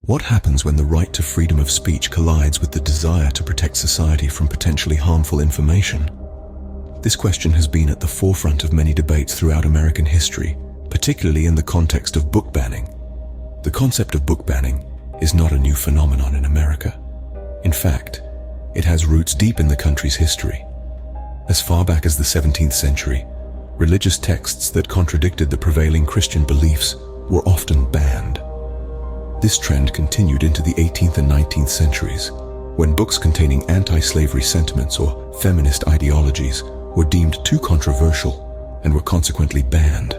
What happens when the right to freedom of speech collides with the desire to protect society from potentially harmful information? This question has been at the forefront of many debates throughout American history, particularly in the context of book banning. The concept of book banning is not a new phenomenon in America. In fact, it has roots deep in the country's history. As far back as the 17th century, religious texts that contradicted the prevailing Christian beliefs were often banned. This trend continued into the 18th and 19th centuries, when books containing anti-slavery sentiments or feminist ideologies were deemed too controversial and were consequently banned.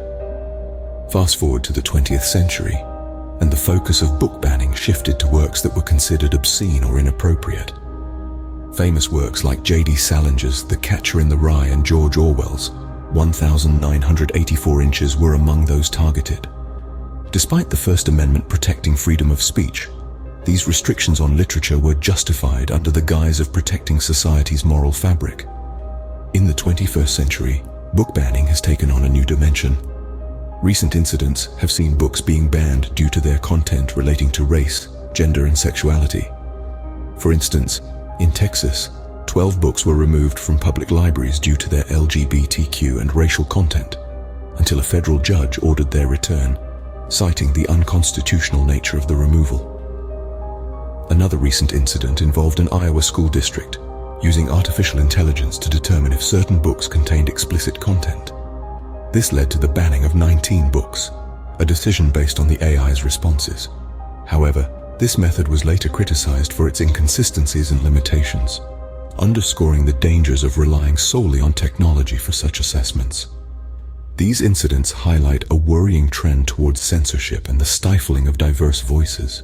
Fast forward to the 20th century, and the focus of book banning shifted to works that were considered obscene or inappropriate. Famous works like J.D. Salinger's The Catcher in the Rye and George Orwell's 1984 Inches were among those targeted. Despite the First Amendment protecting freedom of speech, these restrictions on literature were justified under the guise of protecting society's moral fabric. In the 21st century, book banning has taken on a new dimension. Recent incidents have seen books being banned due to their content relating to race, gender, and sexuality. For instance, in Texas, 12 books were removed from public libraries due to their LGBTQ and racial content, until a federal judge ordered their return, citing the unconstitutional nature of the removal. Another recent incident involved an Iowa school district using artificial intelligence to determine if certain books contained explicit content. This led to the banning of 19 books, a decision based on the AI's responses. However, this method was later criticized for its inconsistencies and limitations, underscoring the dangers of relying solely on technology for such assessments. These incidents highlight a worrying trend towards censorship and the stifling of diverse voices.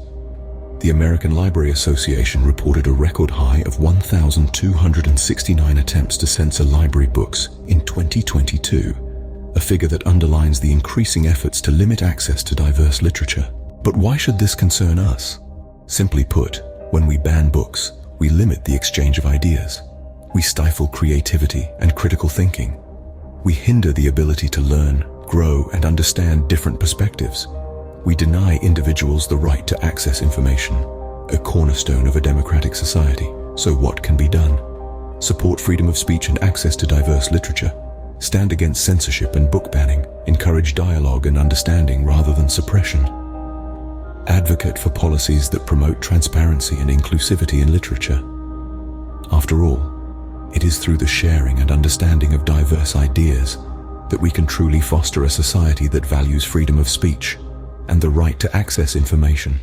The American Library Association reported a record high of 1,269 attempts to censor library books in 2022, a figure that underlines the increasing efforts to limit access to diverse literature. But why should this concern us? Simply put, when we ban books, we limit the exchange of ideas. We stifle creativity and critical thinking. We hinder the ability to learn, grow, and understand different perspectives. We deny individuals the right to access information, a cornerstone of a democratic society. So what can be done? Support freedom of speech and access to diverse literature. Stand against censorship and book banning. Encourage dialogue and understanding rather than suppression. Advocate for policies that promote transparency and inclusivity in literature. After all, it is through the sharing and understanding of diverse ideas that we can truly foster a society that values freedom of speech and the right to access information.